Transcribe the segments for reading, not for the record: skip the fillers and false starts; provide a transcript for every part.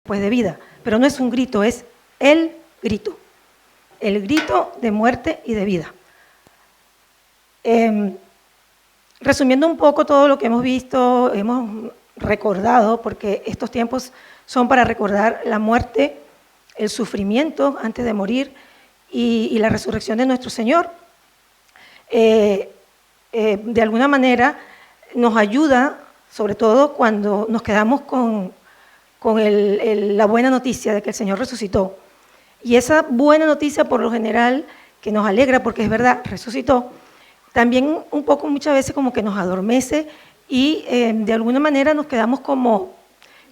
pues de vida, pero no es un grito, es el grito de muerte y de vida. Resumiendo un poco todo lo que hemos visto, hemos recordado, porque estos tiempos son para recordar la muerte, el sufrimiento antes de morir y la resurrección de nuestro Señor. De alguna manera nos ayuda, sobre todo cuando nos quedamos con la buena noticia de que el Señor resucitó. Y esa buena noticia, por lo general, que nos alegra porque es verdad, resucitó, también un poco muchas veces como que nos adormece y de alguna manera nos quedamos como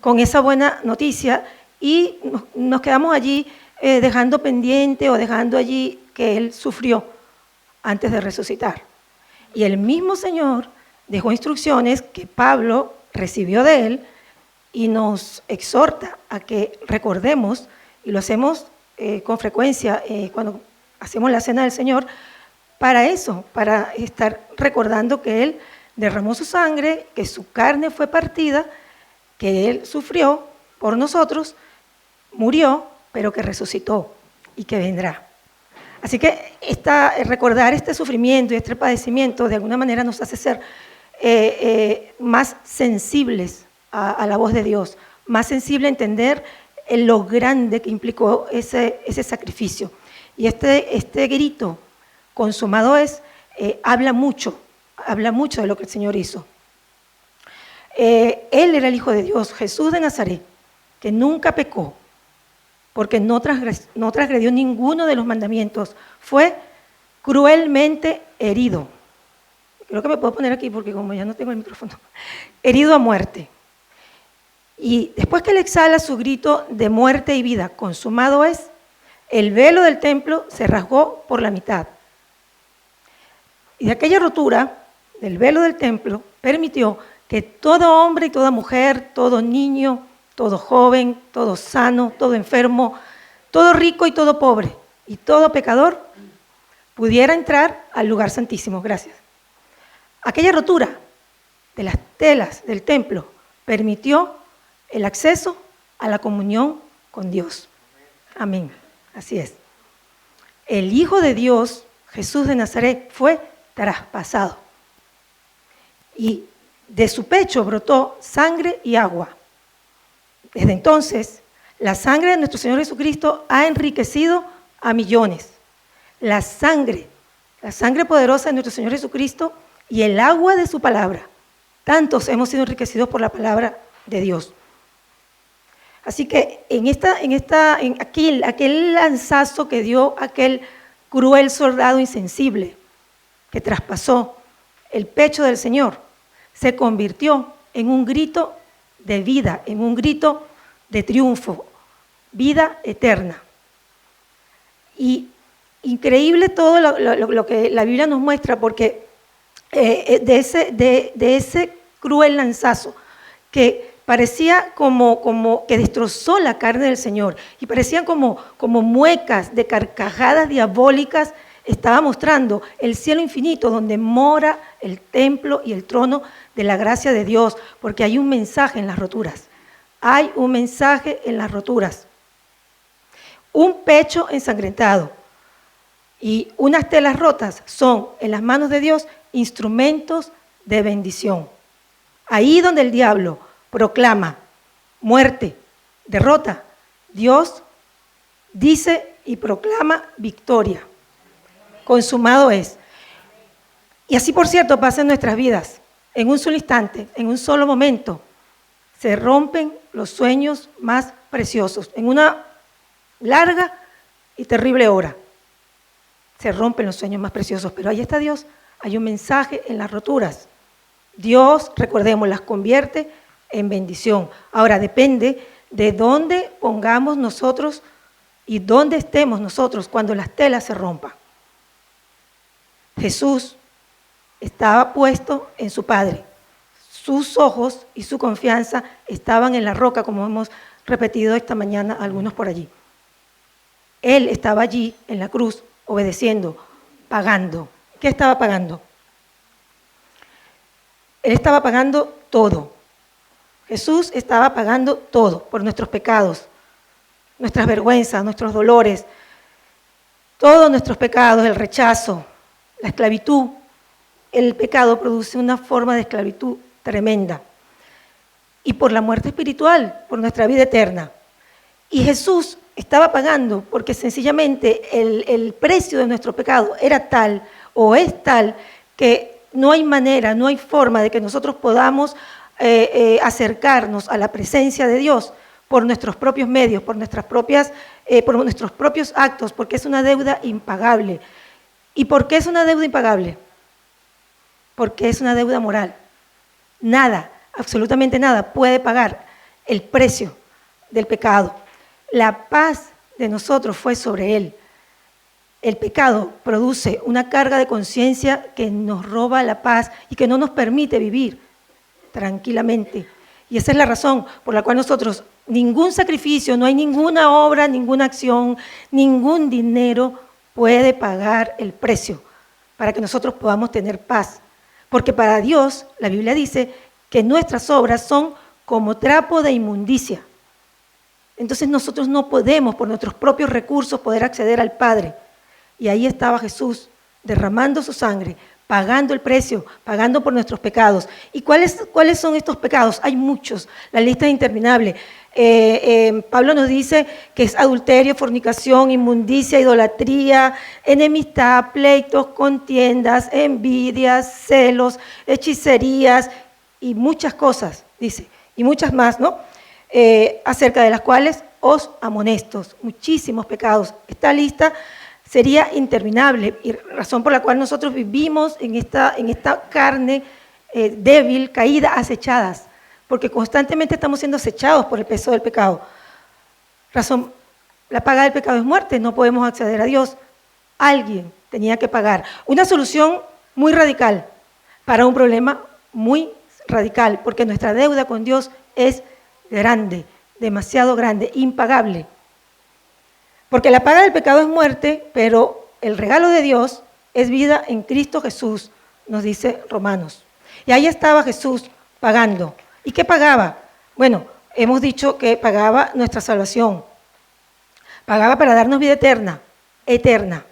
con esa buena noticia y nos quedamos allí dejando pendiente o dejando allí que Él sufrió antes de resucitar. Y el mismo Señor dejó instrucciones que Pablo recibió de Él y nos exhorta a que recordemos, y lo hacemos con frecuencia cuando hacemos la cena del Señor, para eso, para estar recordando que Él derramó su sangre, que su carne fue partida, que Él sufrió por nosotros, murió, pero que resucitó y que vendrá. Así que recordar este sufrimiento y este padecimiento de alguna manera nos hace ser más sensibles a la voz de Dios, más sensible a entender lo grande que implicó ese sacrificio. Y este grito consumado es, habla mucho de lo que el Señor hizo. Él era el Hijo de Dios, Jesús de Nazaret, que nunca pecó, porque no transgredió ninguno de los mandamientos, fue cruelmente herido. Creo que me puedo poner aquí porque como ya no tengo el micrófono. Herido a muerte. Y después que él exhala su grito de muerte y vida, consumado es, el velo del templo se rasgó por la mitad. Y de aquella rotura del velo del templo permitió que todo hombre y toda mujer, todo niño, todo joven, todo sano, todo enfermo, todo rico y todo pobre, y todo pecador, pudiera entrar al lugar santísimo. Gracias. Aquella rotura de las telas del templo permitió el acceso a la comunión con Dios. Amén. Así es. El Hijo de Dios, Jesús de Nazaret, fue traspasado. Y de su pecho brotó sangre y agua. Desde entonces, la sangre de nuestro Señor Jesucristo ha enriquecido a millones. La sangre poderosa de nuestro Señor Jesucristo y el agua de su palabra. Tantos hemos sido enriquecidos por la palabra de Dios. Así que aquel lanzazo que dio aquel cruel soldado insensible que traspasó el pecho del Señor, se convirtió en un grito de vida, en un grito de triunfo, vida eterna. Y increíble todo lo que la Biblia nos muestra, porque de ese cruel lanzazo que parecía como que destrozó la carne del Señor y parecían como muecas de carcajadas diabólicas, estaba mostrando el cielo infinito donde mora el templo y el trono de la gracia de Dios, porque hay un mensaje en las roturas. Hay un mensaje en las roturas. Un pecho ensangrentado y unas telas rotas son en las manos de Dios instrumentos de bendición. Ahí donde el diablo proclama muerte, derrota, Dios dice y proclama victoria. Consumado es. Y así, por cierto, pasa en nuestras vidas. En un solo instante, en un solo momento, se rompen los sueños más preciosos. En una larga y terrible hora, se rompen los sueños más preciosos. Pero ahí está Dios. Hay un mensaje en las roturas. Dios, recordemos, las convierte en bendición. Ahora, depende de dónde pongamos nosotros y dónde estemos nosotros cuando las telas se rompan. Jesús estaba puesto en su Padre. Sus ojos y su confianza estaban en la roca, como hemos repetido esta mañana algunos por allí. Él estaba allí en la cruz, obedeciendo, pagando. ¿Qué estaba pagando? Él estaba pagando todo. ¿Ok? Jesús estaba pagando todo por nuestros pecados, nuestras vergüenzas, nuestros dolores, todos nuestros pecados, el rechazo, la esclavitud. El pecado produce una forma de esclavitud tremenda. Y por la muerte espiritual, por nuestra vida eterna. Y Jesús estaba pagando porque sencillamente el precio de nuestro pecado era tal o es tal que no hay manera, no hay forma de que nosotros podamos acercarnos a la presencia de Dios por nuestros propios medios, por nuestros propios actos, porque es una deuda impagable. ¿Y por qué es una deuda impagable? Porque es una deuda moral. Nada, absolutamente nada puede pagar el precio del pecado. La paz de nosotros fue sobre Él. El pecado produce una carga de conciencia que nos roba la paz y que no nos permite vivir tranquilamente. Y esa es la razón por la cual nosotros, ningún sacrificio, no hay ninguna obra, ninguna acción, ningún dinero puede pagar el precio para que nosotros podamos tener paz. Porque para Dios, la Biblia dice que nuestras obras son como trapo de inmundicia. Entonces nosotros no podemos por nuestros propios recursos poder acceder al Padre. Y ahí estaba Jesús derramando su sangre, pagando el precio, pagando por nuestros pecados. ¿Y cuáles son estos pecados? Hay muchos, la lista es interminable. Pablo nos dice que es adulterio, fornicación, inmundicia, idolatría, enemistad, pleitos, contiendas, envidias, celos, hechicerías y muchas cosas, dice, y muchas más, ¿no? Acerca de las cuales os amonesto, muchísimos pecados. Esta lista sería interminable y razón por la cual nosotros vivimos en esta carne débil, caída, acechadas, porque constantemente estamos siendo acechados por el peso del pecado. La paga del pecado es muerte, no podemos acceder a Dios. Alguien tenía que pagar. Una solución muy radical para un problema muy radical, porque nuestra deuda con Dios es grande, demasiado grande, impagable. Porque la paga del pecado es muerte, pero el regalo de Dios es vida en Cristo Jesús, nos dice Romanos. Y ahí estaba Jesús pagando. ¿Y qué pagaba? Bueno, hemos dicho que pagaba nuestra salvación. Pagaba para darnos vida eterna, eterna.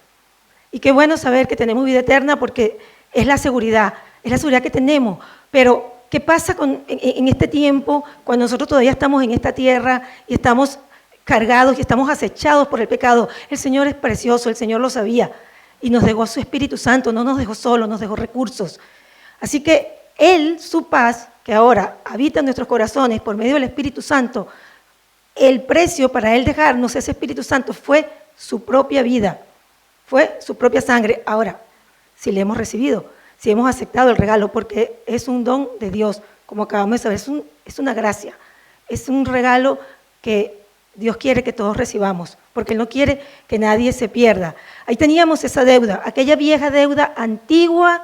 Y qué bueno saber que tenemos vida eterna porque es la seguridad que tenemos. Pero, ¿qué pasa en este tiempo cuando nosotros todavía estamos en esta tierra y estamos cargados y estamos acechados por el pecado? El Señor es precioso, el Señor lo sabía y nos dejó su Espíritu Santo, no nos dejó solos, nos dejó recursos. Así que Él, su paz, que ahora habita en nuestros corazones por medio del Espíritu Santo, el precio para Él dejarnos ese Espíritu Santo fue su propia vida, fue su propia sangre. Ahora, si le hemos recibido, si hemos aceptado el regalo, porque es un don de Dios, como acabamos de saber, es una gracia, es un regalo que Dios quiere que todos recibamos, porque Él no quiere que nadie se pierda. Ahí teníamos esa deuda, aquella vieja deuda antigua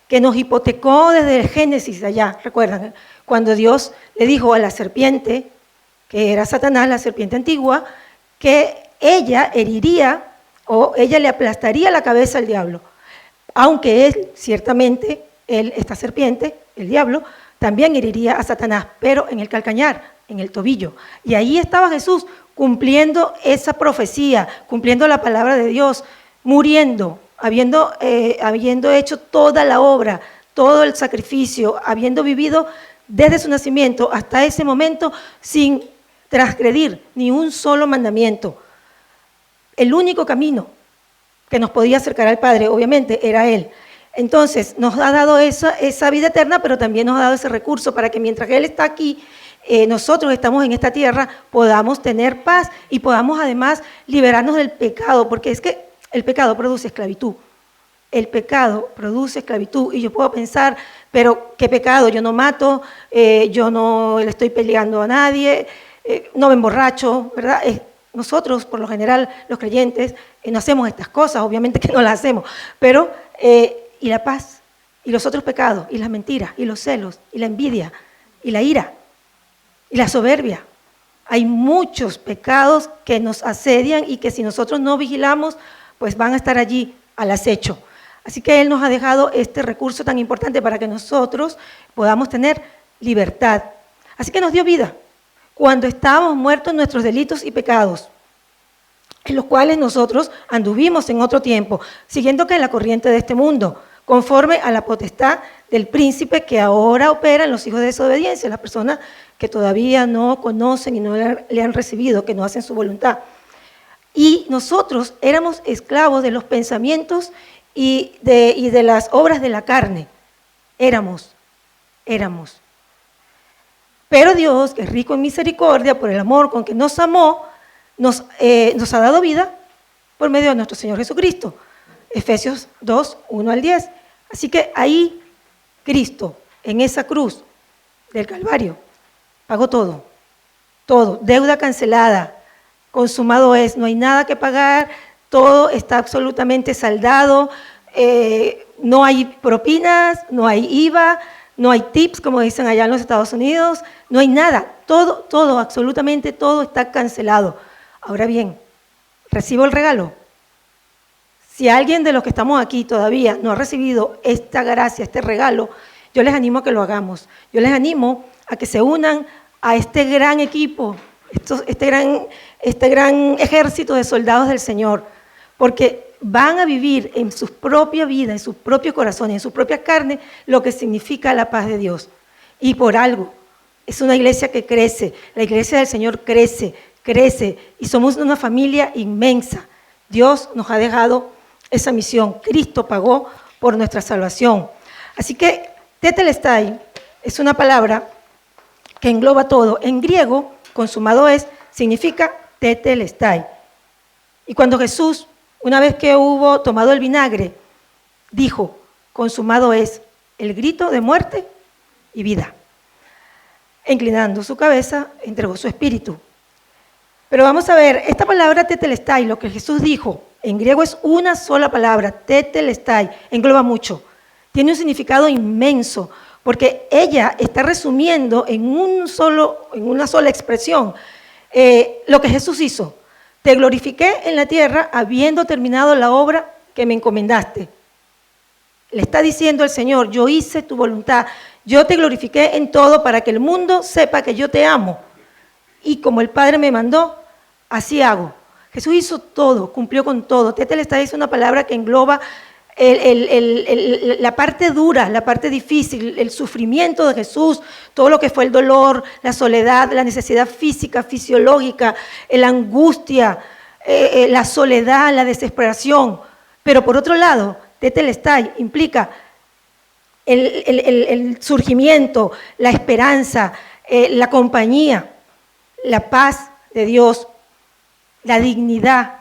que nos hipotecó desde el Génesis allá, ¿recuerdan? Cuando Dios le dijo a la serpiente, que era Satanás, la serpiente antigua, que ella heriría o ella le aplastaría la cabeza al diablo. Aunque él, ciertamente, esta serpiente, el diablo, también heriría a Satanás, pero en el calcañar, en el tobillo. Y ahí estaba Jesús cumpliendo esa profecía, cumpliendo la palabra de Dios, muriendo, habiendo hecho toda la obra, todo el sacrificio, habiendo vivido desde su nacimiento hasta ese momento sin transgredir ni un solo mandamiento. El único camino que nos podía acercar al Padre, obviamente, era Él. Entonces, nos ha dado esa vida eterna, pero también nos ha dado ese recurso para que mientras Él está aquí, nosotros estamos en esta tierra, podamos tener paz y podamos además liberarnos del pecado, porque es que el pecado produce esclavitud. El pecado produce esclavitud y yo puedo pensar, pero ¿qué pecado? Yo no mato, yo no le estoy peleando a nadie, no me emborracho, ¿verdad? Nosotros, por lo general, los creyentes, no hacemos estas cosas, obviamente que no las hacemos, pero y la paz, y los otros pecados, y las mentiras, y los celos, y la envidia, y la ira, y la soberbia. Hay muchos pecados que nos asedian y que si nosotros no vigilamos, pues van a estar allí al acecho. Así que Él nos ha dejado este recurso tan importante para que nosotros podamos tener libertad. Así que nos dio vida cuando estábamos muertos en nuestros delitos y pecados, en los cuales nosotros anduvimos en otro tiempo, siguiendo que la corriente de este mundo, conforme a la potestad del príncipe que ahora opera en los hijos de desobediencia, las personas que todavía no conocen y no le han recibido, que no hacen su voluntad. Y nosotros éramos esclavos de los pensamientos y de las obras de la carne. Éramos. Pero Dios, que es rico en misericordia, por el amor con que nos amó, nos ha dado vida por medio de nuestro Señor Jesucristo. Efesios 2, 1 al 10. Así que ahí Cristo, en esa cruz del Calvario, pagó todo, deuda cancelada, consumado es, no hay nada que pagar, todo está absolutamente saldado, no hay propinas, no hay IVA, no hay tips, como dicen allá en los Estados Unidos, no hay nada, todo, absolutamente todo está cancelado. Ahora bien, recibo el regalo. Si alguien de los que estamos aquí todavía no ha recibido esta gracia, este regalo, yo les animo a que lo hagamos. Yo les animo a que se unan a este gran equipo, este gran ejército de soldados del Señor, porque van a vivir en su propia vida, en sus propios corazones, en su propia carne, lo que significa la paz de Dios. Y por algo, es una iglesia que crece, la iglesia del Señor crece, y somos una familia inmensa. Dios nos ha dejado esa misión. Cristo pagó por nuestra salvación. Así que tetelestai es una palabra que engloba todo. En griego, consumado es, significa tetelestai. Y cuando Jesús, una vez que hubo tomado el vinagre, dijo, consumado es, el grito de muerte y vida. Inclinando su cabeza, entregó su espíritu. Pero vamos a ver, esta palabra tetelestai, lo que Jesús dijo, en griego es una sola palabra, tetelestai, engloba mucho. Tiene un significado inmenso, porque ella está resumiendo en una sola expresión lo que Jesús hizo. Te glorifiqué en la tierra habiendo terminado la obra que me encomendaste. Le está diciendo el Señor, yo hice tu voluntad, yo te glorifiqué en todo para que el mundo sepa que yo te amo. Y como el Padre me mandó, así hago. Jesús hizo todo, cumplió con todo. Tetelestai es una palabra que engloba la parte dura, la parte difícil, el sufrimiento de Jesús, todo lo que fue el dolor, la soledad, la necesidad física, fisiológica, la angustia, la soledad, la desesperación. Pero por otro lado, tetelestai implica el surgimiento, la esperanza, la compañía, la paz de Dios, la dignidad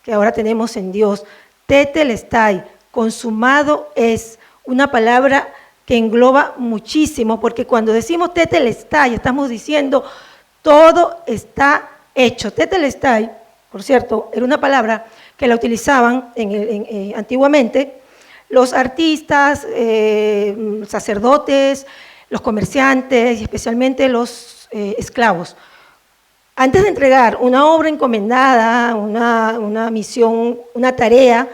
que ahora tenemos en Dios. Tetelestai, consumado es, una palabra que engloba muchísimo, porque cuando decimos tetelestai, estamos diciendo todo está hecho. Tetelestai, por cierto, era una palabra que la utilizaban antiguamente los artistas, sacerdotes, los comerciantes y especialmente los esclavos. Antes de entregar una obra encomendada, una misión, una tarea,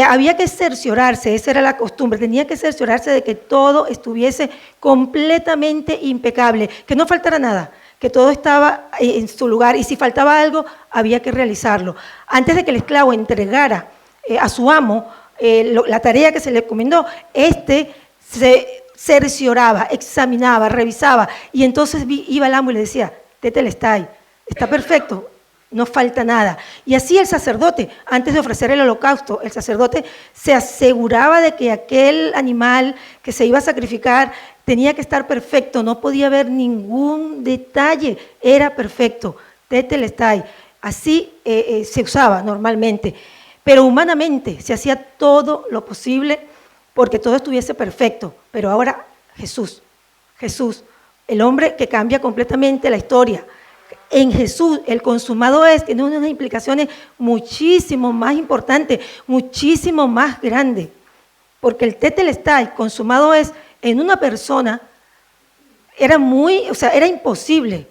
había que cerciorarse, esa era la costumbre, tenía que cerciorarse de que todo estuviese completamente impecable, que no faltara nada, que todo estaba en su lugar y si faltaba algo había que realizarlo. Antes de que el esclavo entregara a su amo la tarea que se le encomendó, se cercioraba, examinaba, revisaba y entonces iba el amo y le decía, tetelestai, está perfecto, no falta nada. Y así el sacerdote, antes de ofrecer el holocausto, el sacerdote se aseguraba de que aquel animal que se iba a sacrificar tenía que estar perfecto, no podía haber ningún detalle, era perfecto, tetelestai. Así se usaba normalmente, pero humanamente se hacía todo lo posible porque todo estuviese perfecto. Pero ahora Jesús, el hombre que cambia completamente la historia. En Jesús, el consumado es, tiene unas implicaciones muchísimo más importantes, muchísimo más grandes. Porque el tetelestai, consumado es, en una persona, era imposible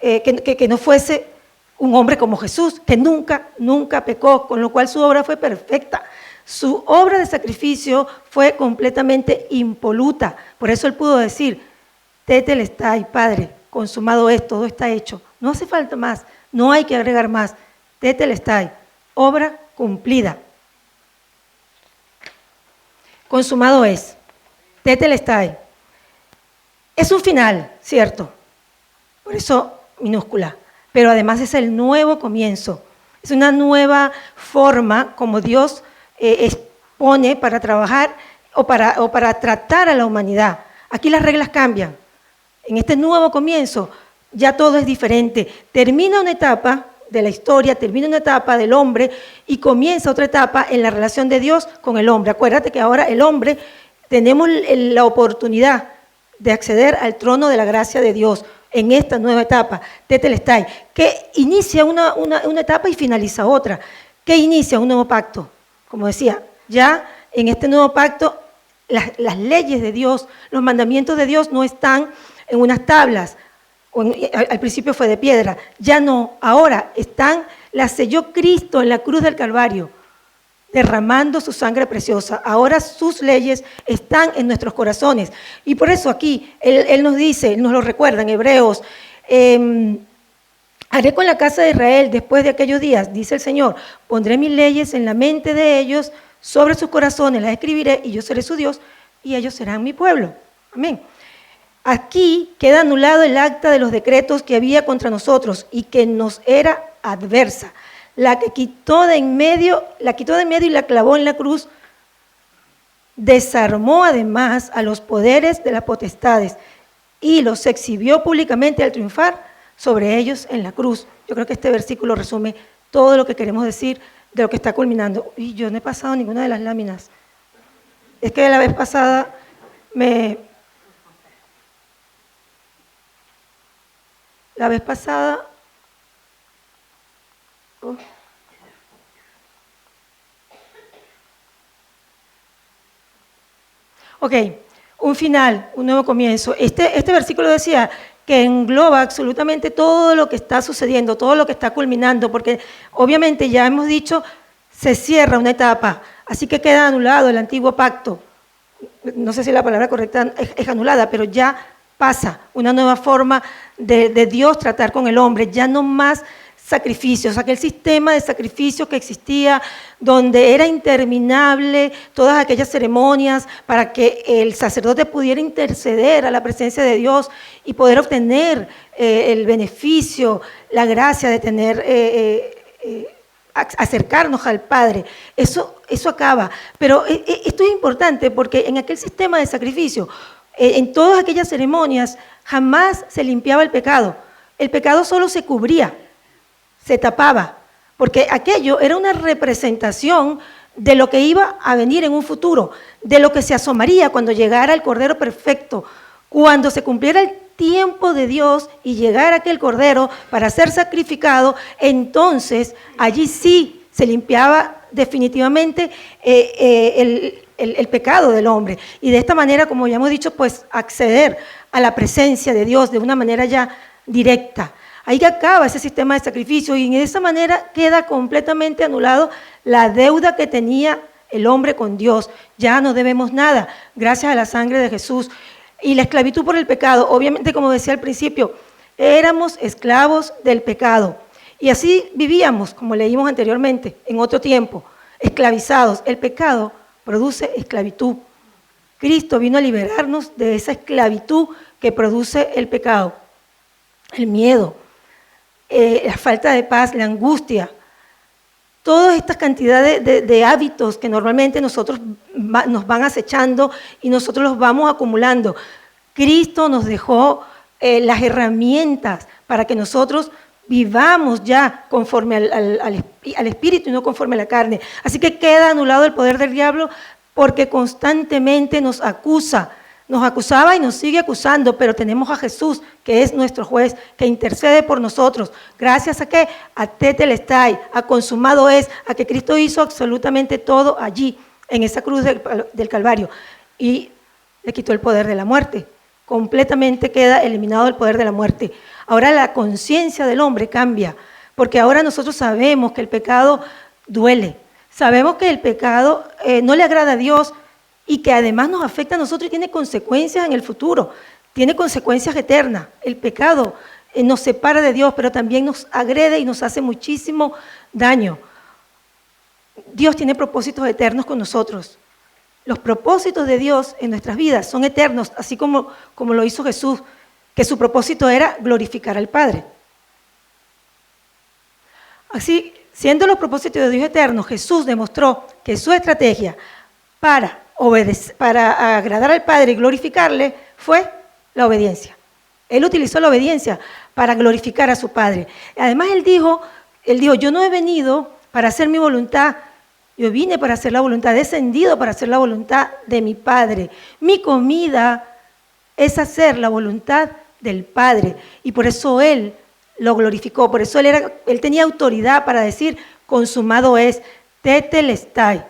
que no fuese un hombre como Jesús, que nunca pecó, con lo cual su obra fue perfecta. Su obra de sacrificio fue completamente impoluta. Por eso él pudo decir, Tetelestai, Padre, consumado es, todo está hecho. No hace falta más, no hay que agregar más. Tetelestai, obra cumplida. Consumado es. Tetelestai. Es un final, ¿cierto? Por eso minúscula. Pero además es el nuevo comienzo. Es una nueva forma como Dios expone para trabajar o para tratar a la humanidad. Aquí las reglas cambian. En este nuevo comienzo ya todo es diferente. Termina una etapa de la historia, termina una etapa del hombre y comienza otra etapa en la relación de Dios con el hombre. Acuérdate que ahora el hombre tenemos la oportunidad de acceder al trono de la gracia de Dios en esta nueva etapa, Tetelestai, que inicia una etapa y finaliza otra, que inicia un nuevo pacto. Como decía, ya en este nuevo pacto las leyes de Dios, los mandamientos de Dios no están en unas tablas, al principio fue de piedra, ya no, ahora las selló Cristo en la cruz del Calvario, derramando su sangre preciosa. Ahora sus leyes están en nuestros corazones. Y por eso aquí Él nos dice, nos lo recuerda en Hebreos, haré con la casa de Israel después de aquellos días, dice el Señor, pondré mis leyes en la mente de ellos, sobre sus corazones las escribiré y yo seré su Dios y ellos serán mi pueblo. Amén. Aquí queda anulado el acta de los decretos que había contra nosotros y que nos era adversa. La quitó de en medio y la clavó en la cruz. Desarmó además a los poderes de las potestades y los exhibió públicamente al triunfar sobre ellos en la cruz. Yo creo que este versículo resume todo lo que queremos decir de lo que está culminando. Y yo no he pasado ninguna de las láminas. Es que la vez pasada Ok, un final, un nuevo comienzo. Este versículo decía que engloba absolutamente todo lo que está sucediendo, todo lo que está culminando, porque obviamente ya hemos dicho, se cierra una etapa, así que queda anulado el antiguo pacto. No sé si la palabra correcta es anulada, pero ya pasa una nueva forma de Dios tratar con el hombre, ya no más sacrificios, aquel sistema de sacrificios que existía, donde era interminable todas aquellas ceremonias para que el sacerdote pudiera interceder a la presencia de Dios y poder obtener el beneficio, la gracia de tener, acercarnos al Padre. Eso acaba. Pero esto es importante porque en aquel sistema de sacrificio, en todas aquellas ceremonias, jamás se limpiaba el pecado. El pecado solo se cubría, se tapaba, porque aquello era una representación de lo que iba a venir en un futuro, de lo que se asomaría cuando llegara el Cordero Perfecto, cuando se cumpliera el tiempo de Dios y llegara aquel Cordero para ser sacrificado, entonces allí sí se limpiaba definitivamente el pecado del hombre. Y de esta manera, como ya hemos dicho, pues acceder a la presencia de Dios de una manera ya directa. Ahí acaba ese sistema de sacrificio y de esa manera queda completamente anulado la deuda que tenía el hombre con Dios. Ya no debemos nada, gracias a la sangre de Jesús. Y la esclavitud por el pecado, obviamente, como decía al principio, éramos esclavos del pecado. Y así vivíamos, como leímos anteriormente, en otro tiempo, esclavizados. El pecado produce esclavitud. Cristo vino a liberarnos de esa esclavitud que produce el pecado, el miedo, la falta de paz, la angustia, todas estas cantidades de hábitos que normalmente nos van acechando y nosotros los vamos acumulando. Cristo nos dejó las herramientas para que nosotros vivamos ya conforme al Espíritu y no conforme a la carne. Así que queda anulado el poder del diablo porque constantemente nos acusa. Nos acusaba y nos sigue acusando, pero tenemos a Jesús, que es nuestro juez, que intercede por nosotros. ¿Gracias a qué? A Tetelestai, a consumado es, a que Cristo hizo absolutamente todo allí, en esa cruz del Calvario. Y le quitó el poder de la muerte. Completamente queda eliminado el poder de la muerte. Ahora la conciencia del hombre cambia, porque ahora nosotros sabemos que el pecado duele. Sabemos que el pecado no le agrada a Dios, y que además nos afecta a nosotros y tiene consecuencias en el futuro. tiene consecuencias eternas. El pecado nos separa de Dios, pero también nos agrede y nos hace muchísimo daño. Dios tiene propósitos eternos con nosotros. Los propósitos de Dios en nuestras vidas son eternos, así como lo hizo Jesús, que su propósito era glorificar al Padre. Así, siendo los propósitos de Dios eternos, Jesús demostró que su estrategia para agradar al Padre y glorificarle fue la obediencia. Él utilizó la obediencia para glorificar a su Padre. Además, él dijo, yo no he venido para hacer mi voluntad, yo vine para hacer la voluntad, he descendido para hacer la voluntad de mi Padre. Mi comida es hacer la voluntad del Padre. Y por eso Él lo glorificó, por eso Él tenía autoridad para decir, consumado es, tetelestai.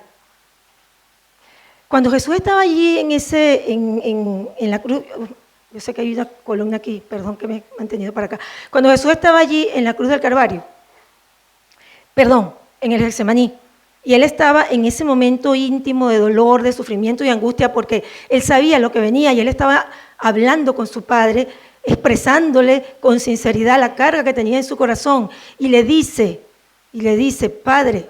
Cuando Jesús estaba allí en la cruz, yo sé que hay una columna aquí, perdón que me he mantenido para acá. Cuando Jesús estaba allí en la cruz del Calvario, en el Getsemaní, y Él estaba en ese momento íntimo de dolor, de sufrimiento y angustia, porque Él sabía lo que venía y Él estaba hablando con su Padre, expresándole con sinceridad la carga que tenía en su corazón, y le dice, Padre,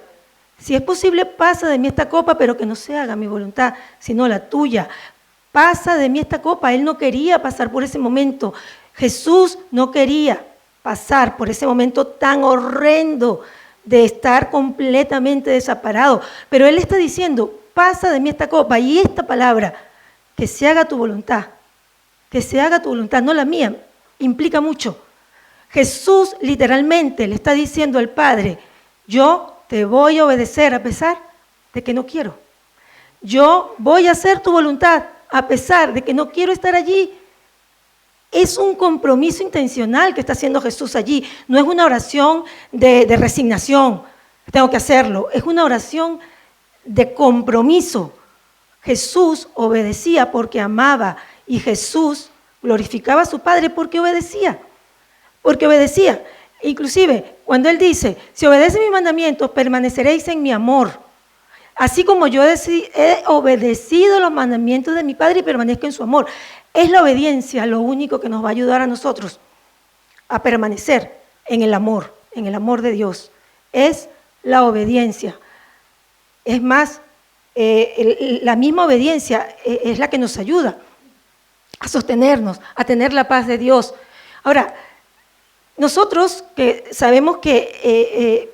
si es posible, pasa de mí esta copa, pero que no se haga mi voluntad, sino la tuya. Pasa de mí esta copa. Él no quería pasar por ese momento. Jesús no quería pasar por ese momento tan horrendo de estar completamente desamparado. Pero Él está diciendo, pasa de mí esta copa. Y esta palabra, que se haga tu voluntad, no la mía, implica mucho. Jesús literalmente le está diciendo al Padre, yo te voy a obedecer a pesar de que no quiero. Yo voy a hacer tu voluntad a pesar de que no quiero estar allí. Es un compromiso intencional que está haciendo Jesús allí. No es una oración de resignación, tengo que hacerlo. Es una oración de compromiso. Jesús obedecía porque amaba y Jesús glorificaba a su Padre porque obedecía. Inclusive, cuando Él dice, si obedecen mis mandamientos, permaneceréis en mi amor. Así como yo he obedecido los mandamientos de mi Padre y permanezco en su amor. Es la obediencia lo único que nos va a ayudar a nosotros a permanecer en el amor de Dios. Es la obediencia. Es más, la misma obediencia es la que nos ayuda a sostenernos, a tener la paz de Dios. Ahora, nosotros que sabemos que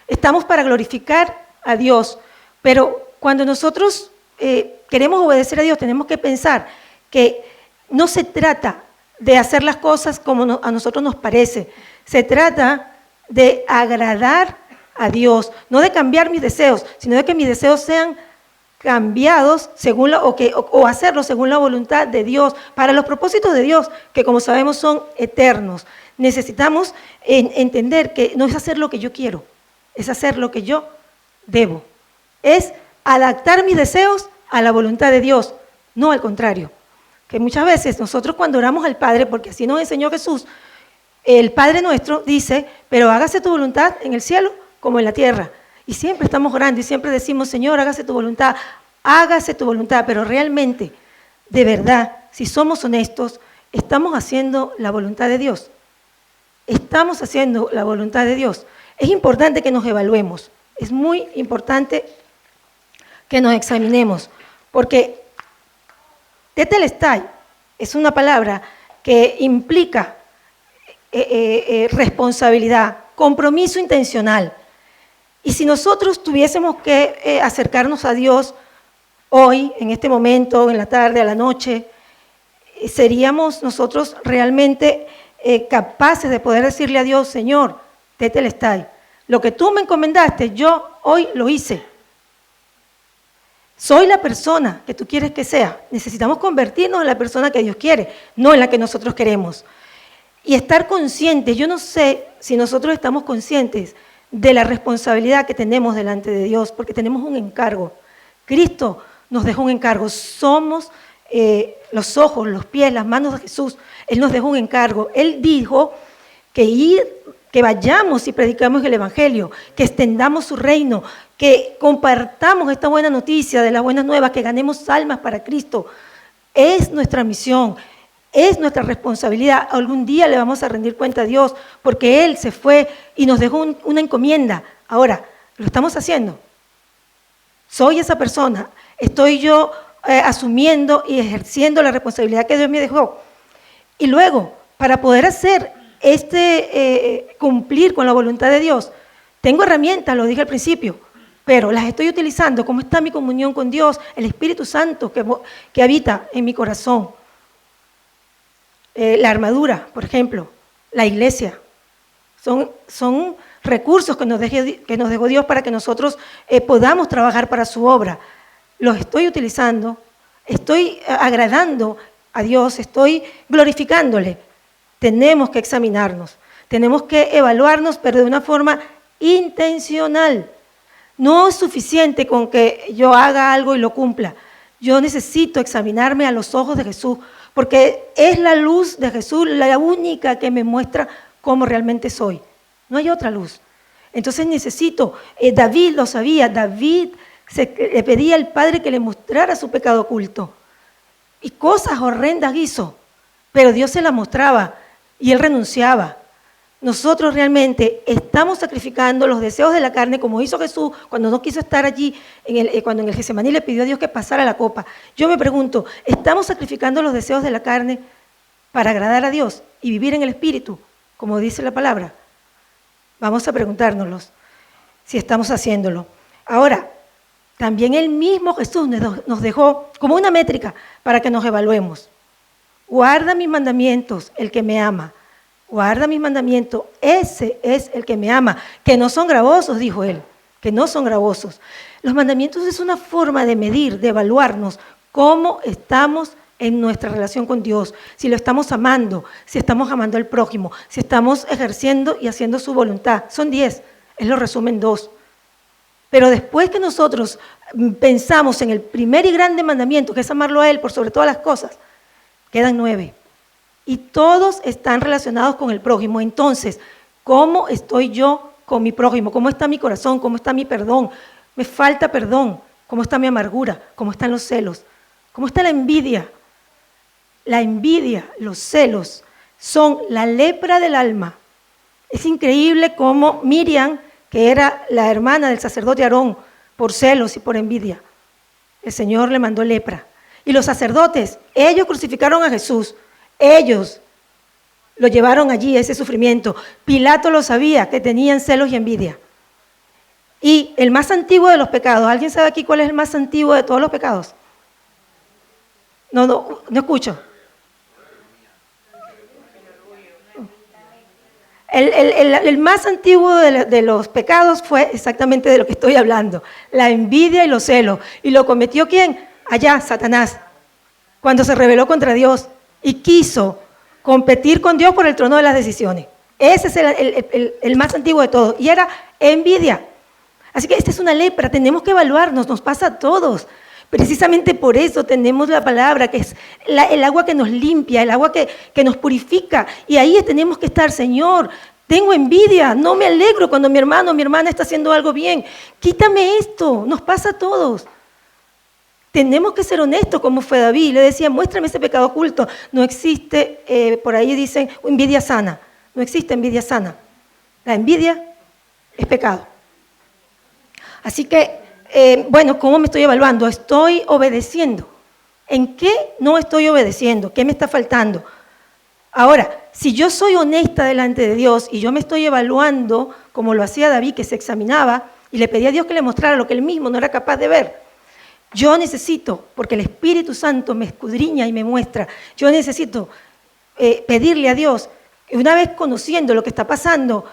estamos para glorificar a Dios, pero cuando nosotros queremos obedecer a Dios, tenemos que pensar que no se trata de hacer las cosas como a nosotros nos parece. Se trata de agradar a Dios, no de cambiar mis deseos, sino de que mis deseos sean cambiados según o hacerlo según la voluntad de Dios, para los propósitos de Dios, que como sabemos son eternos. Necesitamos entender que no es hacer lo que yo quiero, es hacer lo que yo debo. Es adaptar mis deseos a la voluntad de Dios, no al contrario. Que muchas veces nosotros cuando oramos al Padre, porque así nos enseñó Jesús, el Padre nuestro dice, pero hágase tu voluntad en el cielo como en la tierra. Y siempre estamos orando y siempre decimos, Señor, hágase tu voluntad, pero realmente, de verdad, si somos honestos, estamos haciendo la voluntad de Dios. Estamos haciendo la voluntad de Dios. Es importante que nos evaluemos, es muy importante que nos examinemos, porque tetelestai es una palabra que implica responsabilidad, compromiso intencional. Y si nosotros tuviésemos que acercarnos a Dios hoy, en este momento, en la tarde, a la noche, seríamos nosotros realmente capaces de poder decirle a Dios, Señor, tetelestai, lo que tú me encomendaste, yo hoy lo hice. Soy la persona que tú quieres que sea. Necesitamos convertirnos en la persona que Dios quiere, no en la que nosotros queremos. Y estar conscientes, yo no sé si nosotros estamos conscientes de la responsabilidad que tenemos delante de Dios, porque tenemos un encargo. Cristo nos dejó un encargo. Somos los ojos, los pies, las manos de Jesús. Él nos dejó un encargo. Él dijo que vayamos y predicamos el Evangelio, que extendamos su reino, que compartamos esta buena noticia de las buenas nuevas, que ganemos almas para Cristo. Es nuestra misión. es nuestra responsabilidad. Algún día le vamos a rendir cuenta a Dios porque Él se fue y nos dejó una encomienda. Ahora, ¿lo estamos haciendo? ¿Soy esa persona? ¿Estoy yo asumiendo y ejerciendo la responsabilidad que Dios me dejó? Y luego, para poder hacer cumplir con la voluntad de Dios, tengo herramientas, lo dije al principio, pero las estoy utilizando. ¿Cómo está mi comunión con Dios? El Espíritu Santo que habita en mi corazón. La armadura, por ejemplo, la iglesia. Son recursos que nos dejó Dios para que nosotros podamos trabajar para su obra. Los estoy utilizando, estoy agradando a Dios, estoy glorificándole. Tenemos que examinarnos, tenemos que evaluarnos, pero de una forma intencional. No es suficiente con que yo haga algo y lo cumpla. Yo necesito examinarme a los ojos de Jesús, porque es la luz de Jesús la única que me muestra cómo realmente soy. No hay otra luz. Entonces necesito, David lo sabía, David le pedía al Padre que le mostrara su pecado oculto. Y cosas horrendas hizo, pero Dios se las mostraba y él renunciaba. Nosotros realmente estamos sacrificando los deseos de la carne como hizo Jesús cuando no quiso estar allí, cuando en el Getsemaní le pidió a Dios que pasara la copa. Yo me pregunto, ¿estamos sacrificando los deseos de la carne para agradar a Dios y vivir en el Espíritu, como dice la palabra? Vamos a preguntárnoslos si estamos haciéndolo. Ahora, también el mismo Jesús nos dejó como una métrica para que nos evaluemos. Guarda mis mandamientos, el que me ama. Guarda mis mandamientos, ese es el que me ama. Que no son gravosos, dijo él, que no son gravosos. Los mandamientos es una forma de medir, de evaluarnos cómo estamos en nuestra relación con Dios, si lo estamos amando, si estamos amando al prójimo, si estamos ejerciendo y haciendo su voluntad. Son 10, él lo resume en 2. Pero después que nosotros pensamos en el primer y grande mandamiento, que es amarlo a Él por sobre todas las cosas, quedan 9. Y todos están relacionados con el prójimo. Entonces, ¿cómo estoy yo con mi prójimo? ¿Cómo está mi corazón? ¿Cómo está mi perdón? ¿Me falta perdón? ¿Cómo está mi amargura? ¿Cómo están los celos? ¿Cómo está la envidia? La envidia, los celos, son la lepra del alma. Es increíble cómo Miriam, que era la hermana del sacerdote Aarón, por celos y por envidia, el Señor le mandó lepra. Y los sacerdotes, ellos crucificaron a Jesús, ellos lo llevaron allí, ese sufrimiento. Pilato lo sabía, que tenían celos y envidia. Y el más antiguo de los pecados, ¿alguien sabe aquí cuál es el más antiguo de todos los pecados? No escucho. El más antiguo de los pecados fue exactamente de lo que estoy hablando, la envidia y los celos. ¿Y lo cometió quién? Allá, Satanás, cuando se rebeló contra Dios y quiso competir con Dios por el trono de las decisiones. Ese es el más antiguo de todos, y era envidia. Así que esta es una lepra, tenemos que evaluarnos, nos pasa a todos. Precisamente por eso tenemos la palabra, que es el agua que nos limpia, el agua que nos purifica. Y ahí tenemos que estar, Señor, tengo envidia, no me alegro cuando mi hermano o mi hermana está haciendo algo bien. Quítame esto, nos pasa a todos. Tenemos que ser honestos como fue David. Le decía, muéstrame ese pecado oculto. No existe, por ahí dicen, envidia sana. No existe envidia sana. La envidia es pecado. Así que, bueno, ¿cómo me estoy evaluando? ¿Estoy obedeciendo? ¿En qué no estoy obedeciendo? ¿Qué me está faltando? Ahora, si yo soy honesta delante de Dios y yo me estoy evaluando, como lo hacía David, que se examinaba y le pedía a Dios que le mostrara lo que él mismo no era capaz de ver, yo necesito, porque el Espíritu Santo me escudriña y me muestra, yo necesito pedirle a Dios, una vez conociendo lo que está pasando,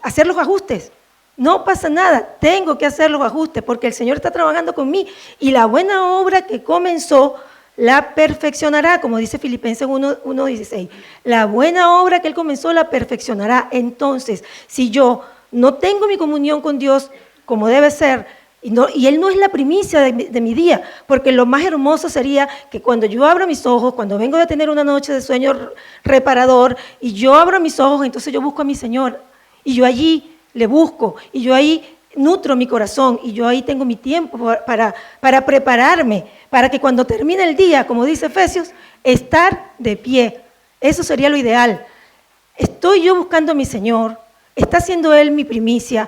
hacer los ajustes. No pasa nada, tengo que hacer los ajustes porque el Señor está trabajando con mí y la buena obra que comenzó la perfeccionará, como dice Filipenses 1:16. La buena obra que Él comenzó la perfeccionará. Entonces, si yo no tengo mi comunión con Dios como debe ser, y Él no es la primicia de mi día, porque lo más hermoso sería que cuando yo abro mis ojos, cuando vengo de tener una noche de sueño reparador, y yo abro mis ojos, entonces yo busco a mi Señor, y yo allí le busco, y yo ahí nutro mi corazón y yo ahí tengo mi tiempo para prepararme, para que cuando termine el día, como dice Efesios, estar de pie. Eso sería lo ideal. Estoy yo buscando a mi Señor, está siendo Él mi primicia,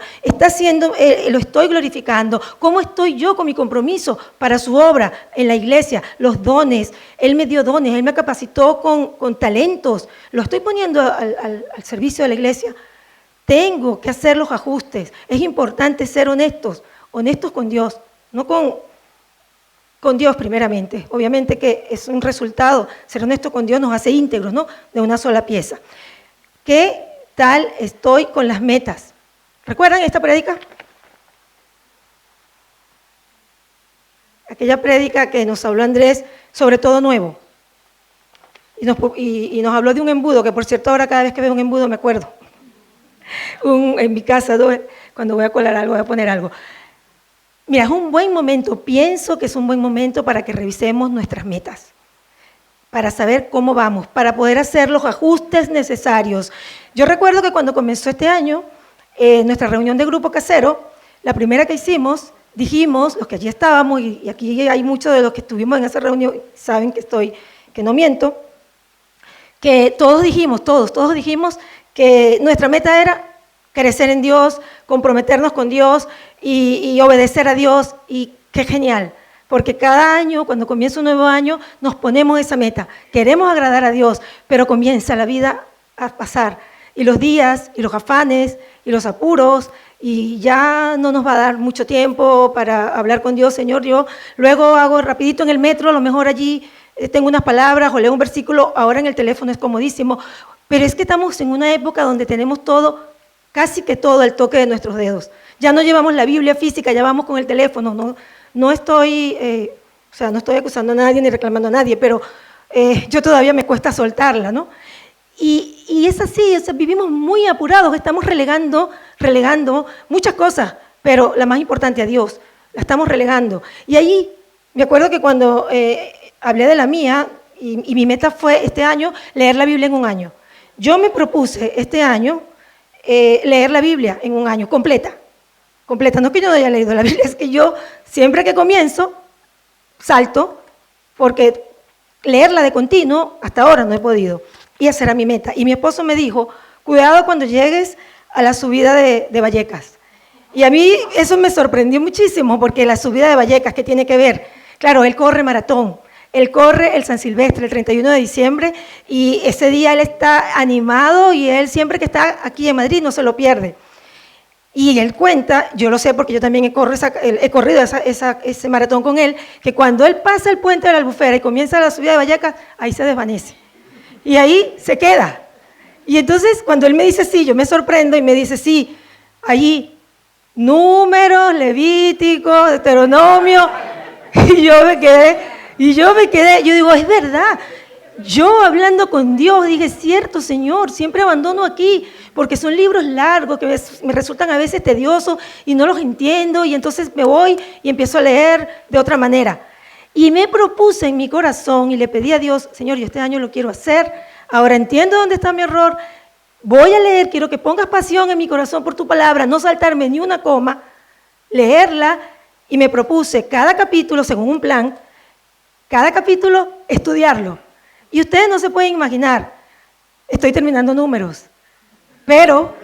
lo estoy glorificando. ¿Cómo estoy yo con mi compromiso para su obra en la iglesia? Los dones, Él me dio dones, Él me capacitó con talentos, lo estoy poniendo al servicio de la iglesia. Tengo que hacer los ajustes. Es importante ser honestos con Dios, no con Dios primeramente. Obviamente que es un resultado, ser honesto con Dios nos hace íntegros, ¿no? De una sola pieza. ¿Qué tal estoy con las metas? ¿Recuerdan esta prédica? Aquella prédica que nos habló Andrés sobre todo nuevo. Y nos habló de un embudo, que por cierto ahora cada vez que veo un embudo me acuerdo. En mi casa, cuando voy a colar algo, voy a poner algo. Mira, es un buen momento, pienso que es un buen momento para que revisemos nuestras metas, para saber cómo vamos, para poder hacer los ajustes necesarios. Yo recuerdo que cuando comenzó este año, nuestra reunión de grupo casero, la primera que hicimos, dijimos, los que allí estábamos, y aquí hay muchos de los que estuvimos en esa reunión, saben que no miento, que todos dijimos que nuestra meta era crecer en Dios, comprometernos con Dios y obedecer a Dios, y qué genial. Porque cada año, cuando comienza un nuevo año, nos ponemos esa meta. Queremos agradar a Dios, pero comienza la vida a pasar. Y los días, y los afanes, y los apuros, y ya no nos va a dar mucho tiempo para hablar con Dios. Señor, yo luego hago rapidito en el metro, a lo mejor allí tengo unas palabras o leo un versículo, ahora en el teléfono es comodísimo. Pero es que estamos en una época donde tenemos todo, casi que todo al toque de nuestros dedos. Ya no llevamos la Biblia física, ya vamos con el teléfono, no estoy acusando a nadie ni reclamando a nadie, pero yo todavía me cuesta soltarla, ¿no? Y es así, vivimos muy apurados, estamos relegando muchas cosas, pero la más importante, a Dios, la estamos relegando. Y ahí, me acuerdo que cuando hablé de la mía, y mi meta fue este año leer la Biblia en un año. Yo me propuse este año leer la Biblia en un año, completa. No que yo no haya leído la Biblia, es que yo siempre que comienzo, salto, porque leerla de continuo, hasta ahora no he podido. Y esa era mi meta. Y mi esposo me dijo, cuidado cuando llegues a la subida de Vallecas. Y a mí eso me sorprendió muchísimo, porque la subida de Vallecas, ¿qué tiene que ver? Claro, él corre maratón. Él corre el San Silvestre el 31 de diciembre y ese día él está animado y él siempre que está aquí en Madrid no se lo pierde. Y él cuenta, yo lo sé porque yo también he corrido ese maratón con él, que cuando él pasa el puente de la Albufera y comienza la subida de Vallecas, ahí se desvanece. Y ahí se queda. Y entonces cuando él me dice sí, yo me sorprendo y me dice sí, allí, Números, Levítico, Deuteronomio, y yo me quedé, yo digo, es verdad. Yo hablando con Dios dije, cierto Señor, siempre abandono aquí, porque son libros largos que me resultan a veces tediosos y no los entiendo, y entonces me voy y empiezo a leer de otra manera. Y me propuse en mi corazón y le pedí a Dios, Señor, yo este año lo quiero hacer, ahora entiendo dónde está mi error, voy a leer, quiero que pongas pasión en mi corazón por tu palabra, no saltarme ni una coma, leerla, y me propuse cada capítulo, según un plan, cada capítulo estudiarlo. Y ustedes no se pueden imaginar, estoy terminando Números, pero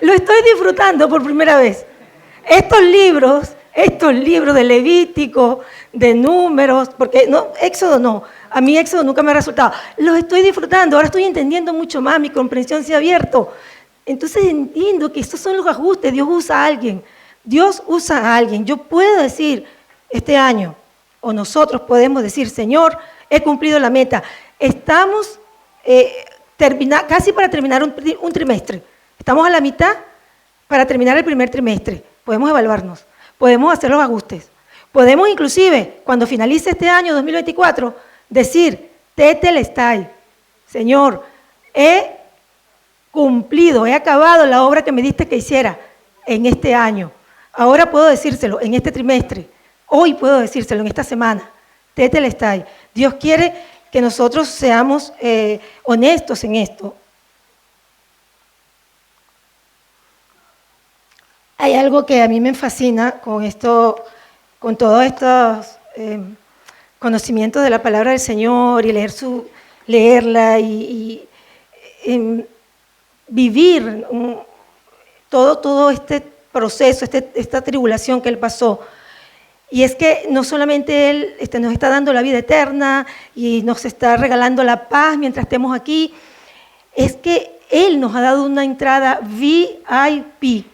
lo estoy disfrutando por primera vez. Estos libros de Levítico, de Números, porque no, Éxodo no, a mí Éxodo nunca me ha resultado, los estoy disfrutando, ahora estoy entendiendo mucho más, mi comprensión se ha abierto. Entonces entiendo que estos son los ajustes, Dios usa a alguien, yo puedo decir este año, o nosotros podemos decir, Señor, he cumplido la meta. Estamos casi para terminar un trimestre. Estamos a la mitad para terminar el primer trimestre. Podemos evaluarnos, podemos hacer los ajustes. Podemos inclusive, cuando finalice este año 2024, decir, tetelestai, Señor, he cumplido, he acabado la obra que me diste que hiciera en este año. Ahora puedo decírselo en este trimestre. Hoy puedo decírselo en esta semana. Tetelestai. Dios quiere que nosotros seamos honestos en esto. Hay algo que a mí me fascina con esto, con todos estos conocimientos de la palabra del Señor y leerla y vivir todo este proceso, esta tribulación que Él pasó. Y es que no solamente Él nos está dando la vida eterna y nos está regalando la paz mientras estemos aquí, es que Él nos ha dado una entrada VIP.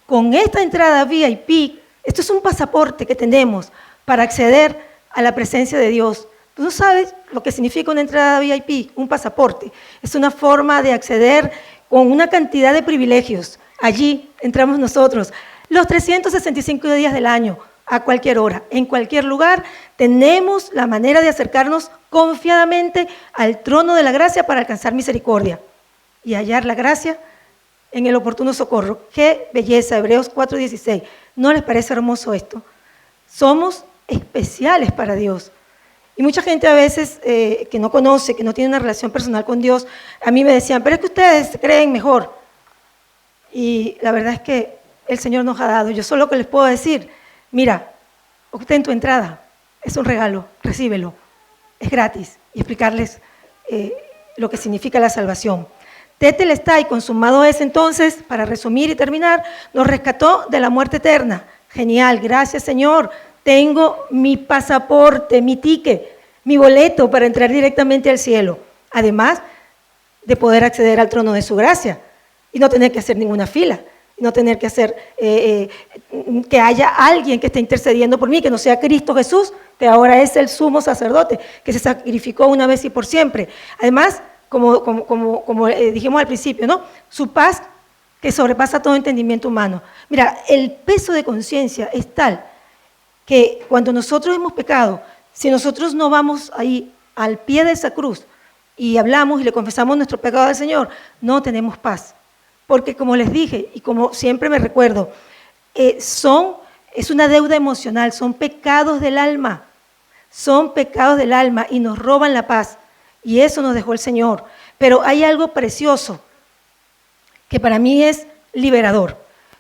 Con esta entrada VIP, esto es un pasaporte que tenemos para acceder a la presencia de Dios. ¿Tú no sabes lo que significa una entrada VIP? Un pasaporte. Es una forma de acceder con una cantidad de privilegios. Allí entramos nosotros, los 365 días del año, a cualquier hora, en cualquier lugar, tenemos la manera de acercarnos confiadamente al trono de la gracia para alcanzar misericordia y hallar la gracia en el oportuno socorro. ¡Qué belleza! Hebreos 4:16. ¿No les parece hermoso esto? Somos especiales para Dios. Y mucha gente a veces que no conoce, que no tiene una relación personal con Dios, a mí me decían, pero es que ustedes se creen mejor. Y la verdad es que el Señor nos ha dado. Yo solo que les puedo decir, mira, obtén tu entrada, es un regalo, recíbelo, es gratis. Y explicarles lo que significa la salvación. Tetelestai, consumado es entonces, para resumir y terminar, nos rescató de la muerte eterna. Genial, gracias Señor. Tengo mi pasaporte, mi ticket, mi boleto para entrar directamente al cielo. Además de poder acceder al trono de su gracia y no tener que hacer ninguna fila, no tener que hacer que haya alguien que esté intercediendo por mí, que no sea Cristo Jesús, que ahora es el sumo sacerdote, que se sacrificó una vez y por siempre. Además, como dijimos al principio, ¿no? Su paz que sobrepasa todo entendimiento humano. Mira, el peso de conciencia es tal que cuando nosotros hemos pecado, si nosotros no vamos ahí al pie de esa cruz y hablamos y le confesamos nuestro pecado al Señor, no tenemos paz. Porque como les dije y como siempre me recuerdo, es una deuda emocional, son pecados del alma y nos roban la paz. Y eso nos dejó el Señor. Pero hay algo precioso que para mí es liberador,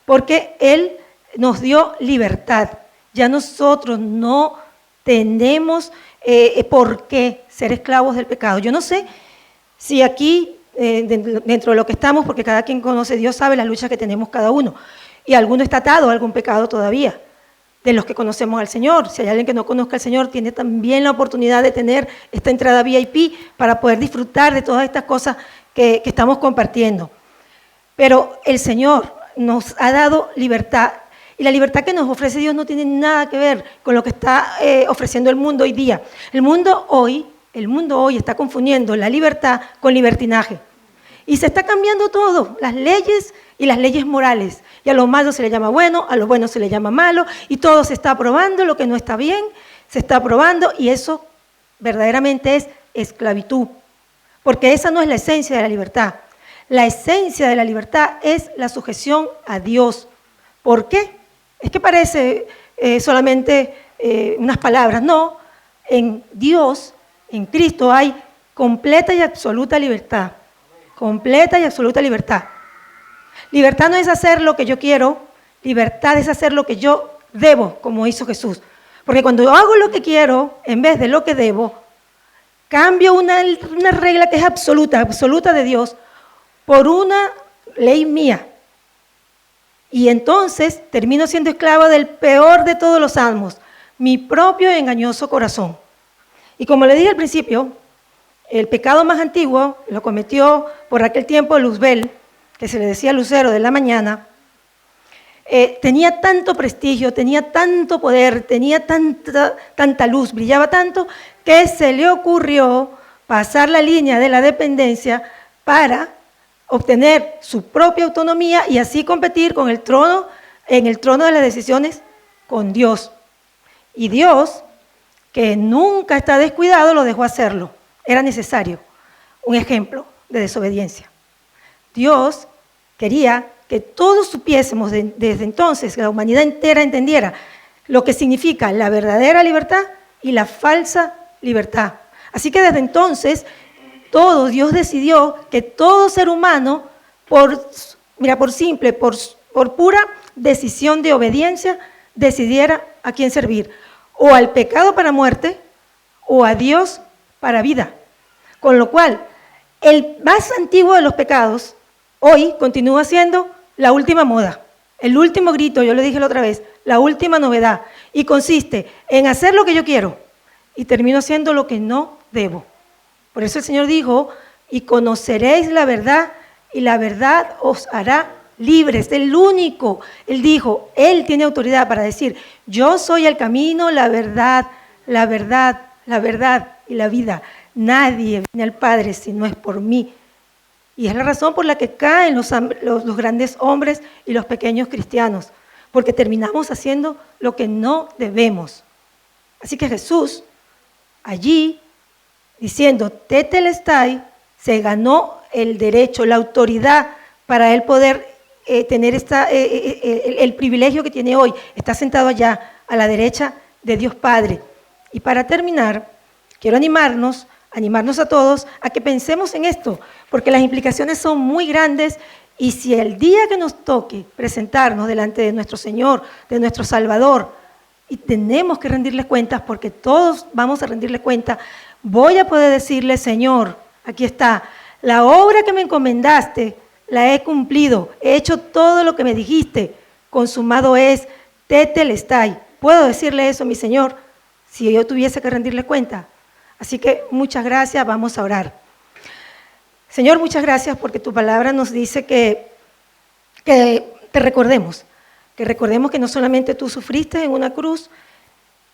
porque Él nos dio libertad. Ya nosotros no tenemos por qué ser esclavos del pecado. Yo no sé si aquí, dentro de lo que estamos, porque cada quien conoce, Dios sabe la lucha que tenemos cada uno, y alguno está atado a algún pecado todavía, de los que conocemos al Señor. Si hay alguien que no conozca al Señor, tiene también la oportunidad de tener esta entrada VIP para poder disfrutar de todas estas cosas que estamos compartiendo. Pero el Señor nos ha dado libertad. Y la libertad que nos ofrece Dios no tiene nada que ver con lo que está ofreciendo el mundo hoy día. El mundo hoy está confundiendo la libertad con libertinaje. Y se está cambiando todo, las leyes y las leyes morales. Y a lo malo se le llama bueno, a lo bueno se le llama malo, y todo se está aprobando, lo que no está bien se está aprobando, y eso verdaderamente es esclavitud. Porque esa no es la esencia de la libertad. La esencia de la libertad es la sujeción a Dios. ¿Por qué? Es que parece solamente unas palabras. No, en Dios, en Cristo hay completa y absoluta libertad. Completa y absoluta libertad. Libertad no es hacer lo que yo quiero, libertad es hacer lo que yo debo, como hizo Jesús. Porque cuando yo hago lo que quiero, en vez de lo que debo, cambio una regla que es absoluta de Dios, por una ley mía. Y entonces termino siendo esclava del peor de todos los salmos, mi propio y engañoso corazón. Y como le dije al principio, el pecado más antiguo lo cometió por aquel tiempo Luzbel, que se le decía lucero de la mañana. Tenía tanto prestigio, tenía tanto poder, tenía tanta luz, brillaba tanto, que se le ocurrió pasar la línea de la dependencia para obtener su propia autonomía y así competir con el trono, en el trono de las decisiones con Dios. Y Dios, que nunca está descuidado, lo dejó hacerlo. Era necesario un ejemplo de desobediencia. Dios quería que todos supiésemos desde entonces, que la humanidad entera entendiera lo que significa la verdadera libertad y la falsa libertad. Así que desde entonces, Dios decidió que todo ser humano, por pura decisión de obediencia, decidiera a quién servir, o al pecado para muerte, o a Dios para vida. Con lo cual, el más antiguo de los pecados, hoy continúa siendo la última moda, el último grito, yo le dije la otra vez, la última novedad, y consiste en hacer lo que yo quiero, y termino haciendo lo que no debo. Por eso el Señor dijo, y conoceréis la verdad, y la verdad os hará libres. El único, Él dijo, Él tiene autoridad para decir, yo soy el camino, la verdad y la vida. Nadie viene al Padre si no es por mí. Y es la razón por la que caen los grandes hombres y los pequeños cristianos, porque terminamos haciendo lo que no debemos. Así que Jesús, allí, diciendo, tetelestai, se ganó el derecho, la autoridad para él poder tener el privilegio que tiene hoy. Está sentado allá, a la derecha de Dios Padre. Y para terminar, quiero animarnos a todos a que pensemos en esto, porque las implicaciones son muy grandes y si el día que nos toque presentarnos delante de nuestro Señor, de nuestro Salvador, y tenemos que rendirle cuentas, porque todos vamos a rendirle cuenta, voy a poder decirle, Señor, aquí está, la obra que me encomendaste, la he cumplido, he hecho todo lo que me dijiste, consumado es, tetelestai. ¿Puedo decirle eso, mi Señor, si yo tuviese que rendirle cuenta? Así que muchas gracias, vamos a orar. Señor, muchas gracias porque tu palabra nos dice que te recordemos, que no solamente tú sufriste en una cruz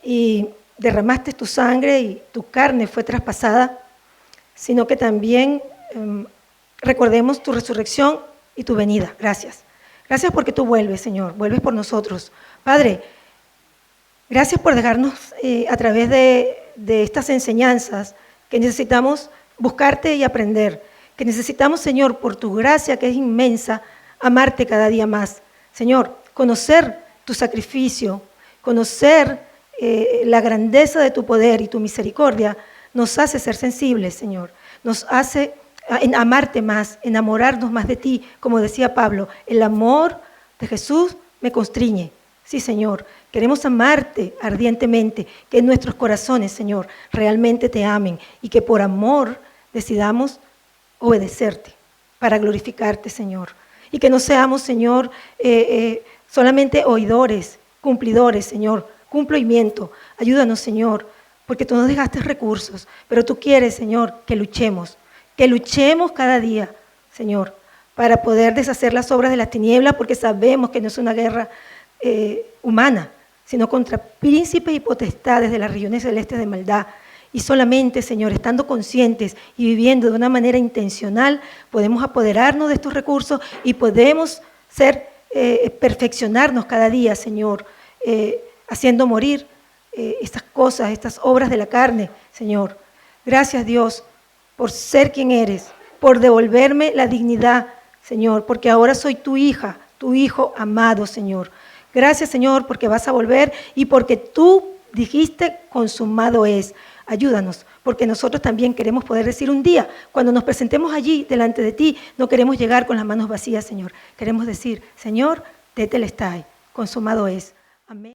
y derramaste tu sangre y tu carne fue traspasada, sino que también recordemos tu resurrección y tu venida. Gracias. Gracias porque tú vuelves, Señor, vuelves por nosotros. Padre, gracias por dejarnos a través de estas enseñanzas que necesitamos buscarte y aprender, que necesitamos, Señor, por tu gracia que es inmensa, amarte cada día más. Señor, conocer tu sacrificio, conocer la grandeza de tu poder y tu misericordia, nos hace ser sensibles, Señor, nos hace amarte más, enamorarnos más de ti, como decía Pablo, el amor de Jesús me constriñe. Sí, Señor, queremos amarte ardientemente, que nuestros corazones, Señor, realmente te amen y que por amor decidamos obedecerte para glorificarte, Señor. Y que no seamos, Señor, solamente oidores, cumplidores, Señor, cumplimiento. Ayúdanos, Señor, porque tú nos dejaste recursos, pero tú quieres, Señor, que luchemos cada día, Señor, para poder deshacer las obras de las tinieblas, porque sabemos que no es una guerra humana, sino contra príncipes y potestades de las regiones celestes de maldad. Y solamente, Señor, estando conscientes y viviendo de una manera intencional, podemos apoderarnos de estos recursos y podemos perfeccionarnos cada día, Señor, haciendo morir estas cosas, estas obras de la carne, Señor. Gracias, Dios, por ser quien eres, por devolverme la dignidad, Señor, porque ahora soy tu hija, tu hijo amado, Señor. Gracias, Señor, porque vas a volver y porque tú dijiste, consumado es. Ayúdanos, porque nosotros también queremos poder decir un día, cuando nos presentemos allí delante de ti, no queremos llegar con las manos vacías, Señor. Queremos decir, Señor, tetelestai, consumado es. Amén.